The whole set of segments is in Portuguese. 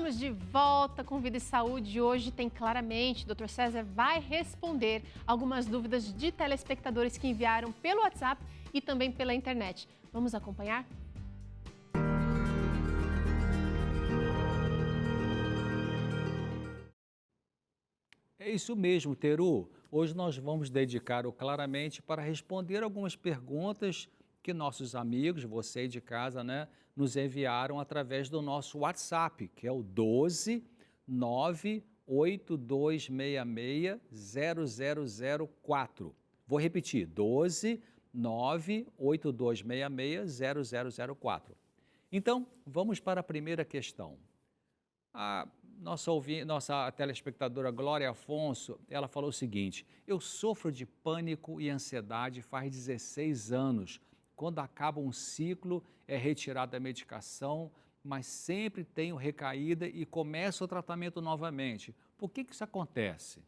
Estamos de volta com Vida e Saúde. Hoje tem claramente, Dr. César vai responder algumas dúvidas de telespectadores que enviaram pelo WhatsApp e também pela internet. Vamos acompanhar? É isso mesmo, Teru. Hoje nós vamos dedicar o Claramente para responder algumas perguntas que nossos amigos, você aí de casa, né, nos enviaram através do nosso WhatsApp, que é o 12 98266 0004. Vou repetir, 12 98266 0004. Então, vamos para a primeira questão. A nossa telespectadora Glória Afonso, ela falou o seguinte: eu sofro de pânico e ansiedade faz 16 anos. Quando acaba um ciclo, é retirada a medicação, mas sempre tenho recaída e começo o tratamento novamente. Por que isso acontece?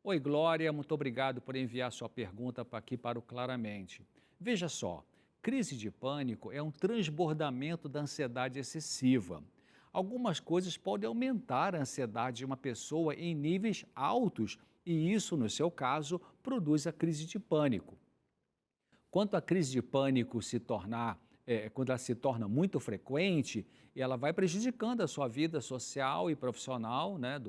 Oi, Glória, muito obrigado por enviar sua pergunta aqui para o Claramente. Veja só, crise de pânico é um transbordamento da ansiedade excessiva. Algumas coisas podem aumentar a ansiedade de uma pessoa em níveis altos e isso, no seu caso, produz a crise de pânico. Quando a crise de pânico quando ela se torna muito frequente, ela vai prejudicando a sua vida social e profissional, né, de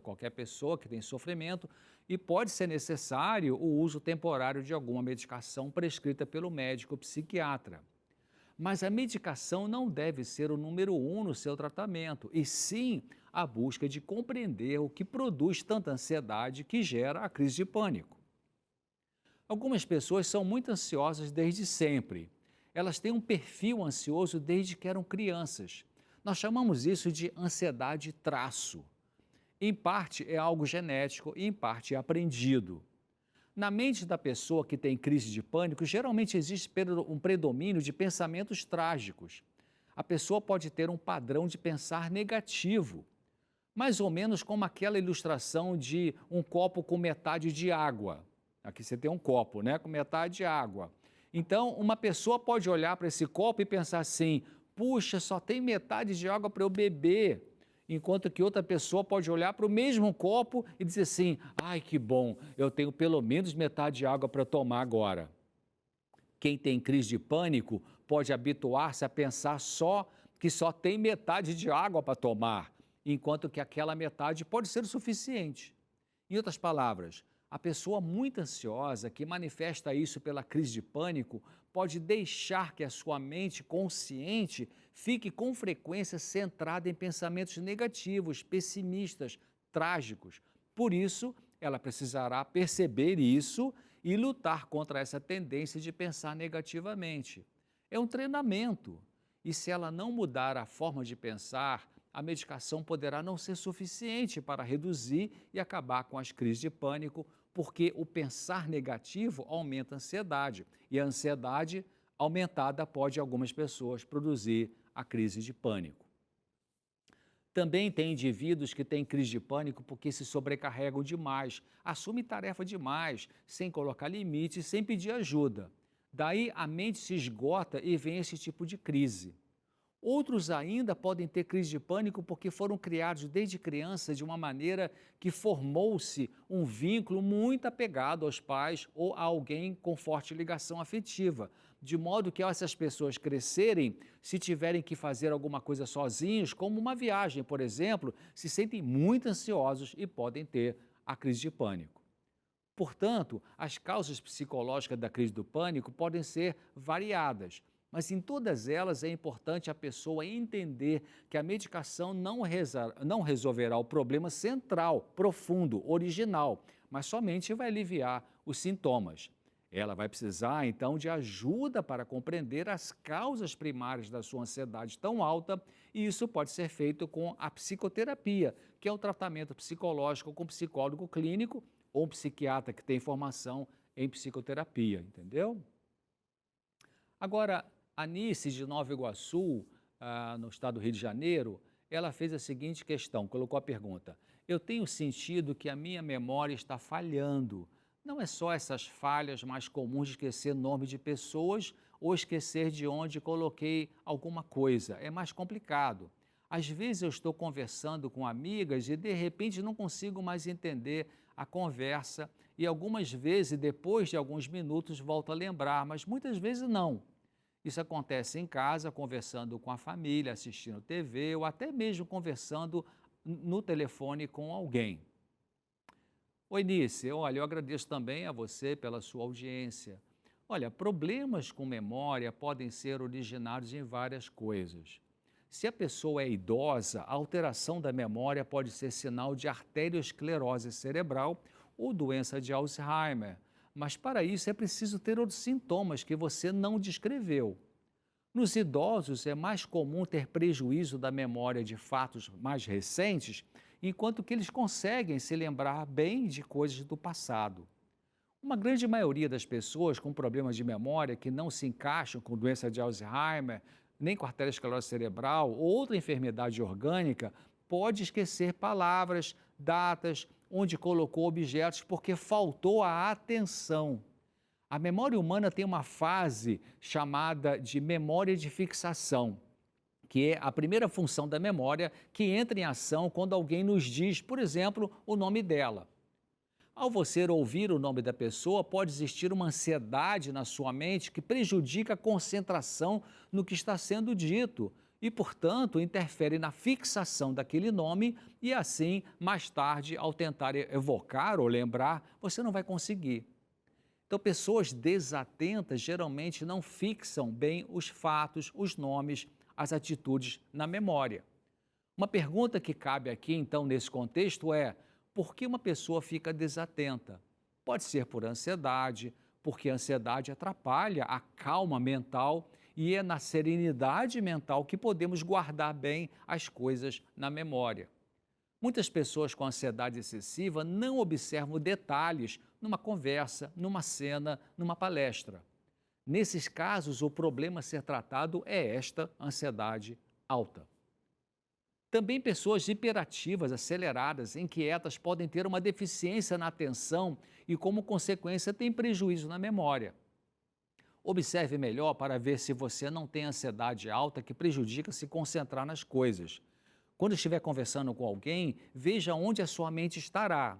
qualquer pessoa que tem sofrimento, e pode ser necessário o uso temporário de alguma medicação prescrita pelo médico psiquiatra. Mas a medicação não deve ser o número um no seu tratamento, e sim a busca de compreender o que produz tanta ansiedade que gera a crise de pânico. Algumas pessoas são muito ansiosas desde sempre. Elas têm um perfil ansioso desde que eram crianças. Nós chamamos isso de ansiedade traço. Em parte é algo genético e em parte é aprendido. Na mente da pessoa que tem crise de pânico, geralmente existe um predomínio de pensamentos trágicos. A pessoa pode ter um padrão de pensar negativo, mais ou menos como aquela ilustração de um copo com metade de água. Aqui você tem um copo, né, com metade de água. Então, uma pessoa pode olhar para esse copo e pensar assim: puxa, só tem metade de água para eu beber. Enquanto que outra pessoa pode olhar para o mesmo copo e dizer assim: ai, que bom, eu tenho pelo menos metade de água para tomar agora. Quem tem crise de pânico pode habituar-se a pensar que só tem metade de água para tomar, enquanto que aquela metade pode ser o suficiente. Em outras palavras, a pessoa muito ansiosa que manifesta isso pela crise de pânico pode deixar que a sua mente consciente fique com frequência centrada em pensamentos negativos, pessimistas, trágicos. Por isso, ela precisará perceber isso e lutar contra essa tendência de pensar negativamente. É um treinamento. E se ela não mudar a forma de pensar, a medicação poderá não ser suficiente para reduzir e acabar com as crises de pânico, porque o pensar negativo aumenta a ansiedade, e a ansiedade aumentada pode, em algumas pessoas, produzir a crise de pânico. Também tem indivíduos que têm crise de pânico porque se sobrecarregam demais, assumem tarefa demais, sem colocar limites, sem pedir ajuda. Daí a mente se esgota e vem esse tipo de crise. Outros ainda podem ter crise de pânico porque foram criados desde criança de uma maneira que formou-se um vínculo muito apegado aos pais ou a alguém com forte ligação afetiva, de modo que ao essas pessoas crescerem, se tiverem que fazer alguma coisa sozinhos, como uma viagem, por exemplo, se sentem muito ansiosos e podem ter a crise de pânico. Portanto, as causas psicológicas da crise do pânico podem ser variadas, mas em todas elas é importante a pessoa entender que a medicação não resolverá o problema central, profundo, original, mas somente vai aliviar os sintomas. Ela vai precisar, então, de ajuda para compreender as causas primárias da sua ansiedade tão alta, e isso pode ser feito com a psicoterapia, que é o tratamento psicológico com psicólogo clínico ou um psiquiatra que tem formação em psicoterapia, entendeu? Agora, a Nice de Nova Iguaçu, no estado do Rio de Janeiro, ela fez a seguinte questão, colocou a pergunta: eu tenho sentido que a minha memória está falhando. Não é só essas falhas mais comuns de esquecer nome de pessoas ou esquecer de onde coloquei alguma coisa, é mais complicado. Às vezes eu estou conversando com amigas e de repente não consigo mais entender a conversa e algumas vezes, depois de alguns minutos, volto a lembrar, mas muitas vezes não. Isso acontece em casa, conversando com a família, assistindo TV ou até mesmo conversando no telefone com alguém. Oi, Nice, olha, eu agradeço também a você pela sua audiência. Olha, problemas com memória podem ser originados em várias coisas. Se a pessoa é idosa, a alteração da memória pode ser sinal de arteriosclerose cerebral ou doença de Alzheimer. Mas para isso é preciso ter outros sintomas que você não descreveu. Nos idosos é mais comum ter prejuízo da memória de fatos mais recentes, enquanto que eles conseguem se lembrar bem de coisas do passado. Uma grande maioria das pessoas com problemas de memória que não se encaixam com doença de Alzheimer, nem com arteriosclerose cerebral ou outra enfermidade orgânica, pode esquecer palavras, datas, onde colocou objetos porque faltou a atenção. A memória humana tem uma fase chamada de memória de fixação, que é a primeira função da memória que entra em ação quando alguém nos diz, por exemplo, o nome dela. Ao você ouvir o nome da pessoa, pode existir uma ansiedade na sua mente que prejudica a concentração no que está sendo dito e, portanto, interfere na fixação daquele nome e, assim, mais tarde, ao tentar evocar ou lembrar, você não vai conseguir. Então, pessoas desatentas geralmente não fixam bem os fatos, os nomes, as atitudes na memória. Uma pergunta que cabe aqui, então, nesse contexto é: por que uma pessoa fica desatenta? Pode ser por ansiedade, porque a ansiedade atrapalha a calma mental e é na serenidade mental que podemos guardar bem as coisas na memória. Muitas pessoas com ansiedade excessiva não observam detalhes numa conversa, numa cena, numa palestra. Nesses casos, o problema a ser tratado é esta ansiedade alta. Também pessoas hiperativas, aceleradas, inquietas podem ter uma deficiência na atenção e, como consequência, têm prejuízo na memória. Observe melhor para ver se você não tem ansiedade alta que prejudica se concentrar nas coisas. Quando estiver conversando com alguém, veja onde a sua mente estará.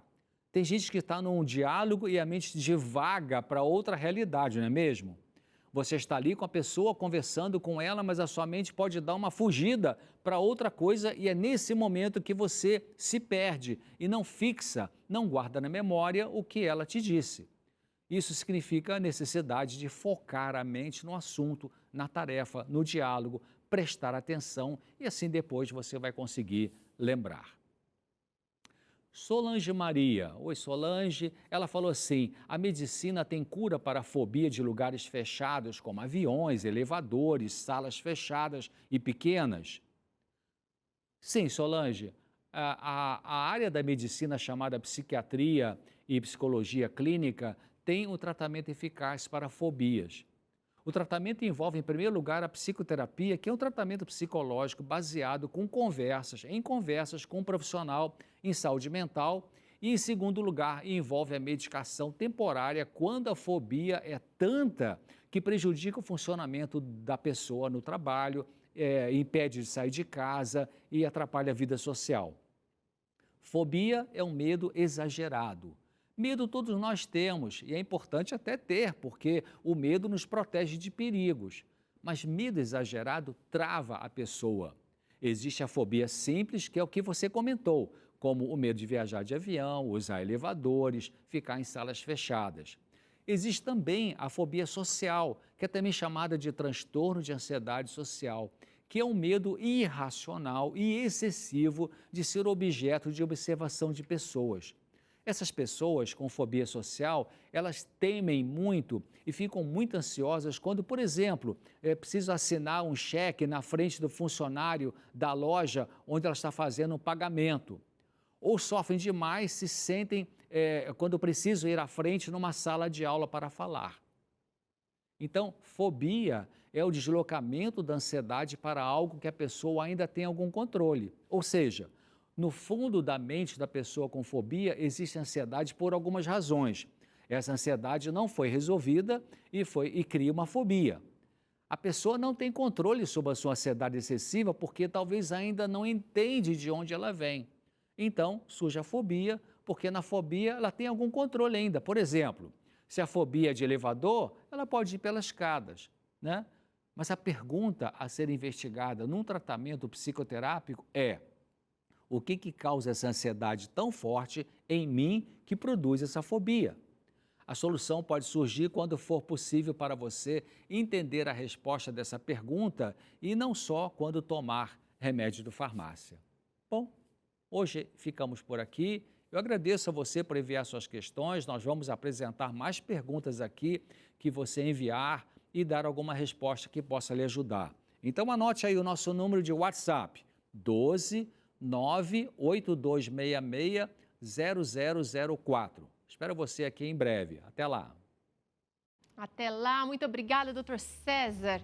Tem gente que está num diálogo e a mente divaga para outra realidade, não é mesmo? Você está ali com a pessoa, conversando com ela, mas a sua mente pode dar uma fugida para outra coisa e é nesse momento que você se perde e não fixa, não guarda na memória o que ela te disse. Isso significa a necessidade de focar a mente no assunto, na tarefa, no diálogo, prestar atenção e assim depois você vai conseguir lembrar. Solange Maria, oi Solange, ela falou assim: a medicina tem cura para a fobia de lugares fechados, como aviões, elevadores, salas fechadas e pequenas? Sim, Solange, a área da medicina chamada psiquiatria e psicologia clínica tem um tratamento eficaz para fobias. O tratamento envolve, em primeiro lugar, a psicoterapia, que é um tratamento psicológico baseado em conversas com um profissional em saúde mental. E, em segundo lugar, envolve a medicação temporária quando a fobia é tanta que prejudica o funcionamento da pessoa no trabalho, impede de sair de casa e atrapalha a vida social. Fobia é um medo exagerado. Medo todos nós temos e é importante até ter, porque o medo nos protege de perigos. Mas medo exagerado trava a pessoa. Existe a fobia simples, que é o que você comentou, como o medo de viajar de avião, usar elevadores, ficar em salas fechadas. Existe também a fobia social, que é também chamada de transtorno de ansiedade social, que é um medo irracional e excessivo de ser objeto de observação de pessoas. Essas pessoas com fobia social, elas temem muito e ficam muito ansiosas quando, por exemplo, é preciso assinar um cheque na frente do funcionário da loja onde ela está fazendo um pagamento. Ou sofrem demais, se sentem quando precisam ir à frente numa sala de aula para falar. Então, fobia é o deslocamento da ansiedade para algo que a pessoa ainda tem algum controle. Ou seja, no fundo da mente da pessoa com fobia existe ansiedade por algumas razões. Essa ansiedade não foi resolvida e cria uma fobia. A pessoa não tem controle sobre a sua ansiedade excessiva porque talvez ainda não entende de onde ela vem. Então, surge a fobia, porque na fobia ela tem algum controle ainda. Por exemplo, se a fobia é de elevador, ela pode ir pelas escadas, né? Mas a pergunta a ser investigada num tratamento psicoterápico é: o que causa essa ansiedade tão forte em mim que produz essa fobia? A solução pode surgir quando for possível para você entender a resposta dessa pergunta e não só quando tomar remédio de farmácia. Bom, hoje ficamos por aqui. Eu agradeço a você por enviar suas questões. Nós vamos apresentar mais perguntas aqui que você enviar e dar alguma resposta que possa lhe ajudar. Então anote aí o nosso número de WhatsApp: 12 98266 0004. Espero você aqui em breve. Até lá. Até lá, muito obrigada, Dr. César.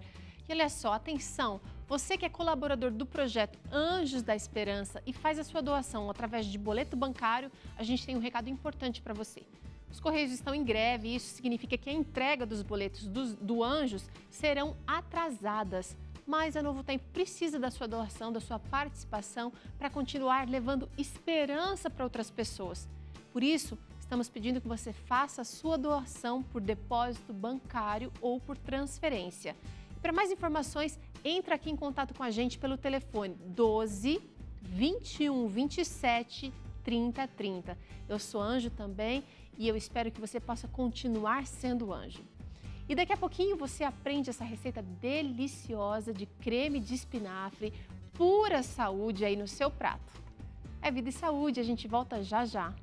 E olha só, atenção, você que é colaborador do projeto Anjos da Esperança e faz a sua doação através de boleto bancário, a gente tem um recado importante para você. Os Correios estão em greve e isso significa que a entrega dos boletos do Anjos serão atrasadas. Mas a Novo Tempo precisa da sua doação, da sua participação para continuar levando esperança para outras pessoas. Por isso, estamos pedindo que você faça a sua doação por depósito bancário ou por transferência. Para mais informações, entre aqui em contato com a gente pelo telefone 12 21 27 30 30. Eu sou anjo também e eu espero que você possa continuar sendo anjo. E daqui a pouquinho você aprende essa receita deliciosa de creme de espinafre, pura saúde aí no seu prato. É Vida e Saúde, a gente volta já já.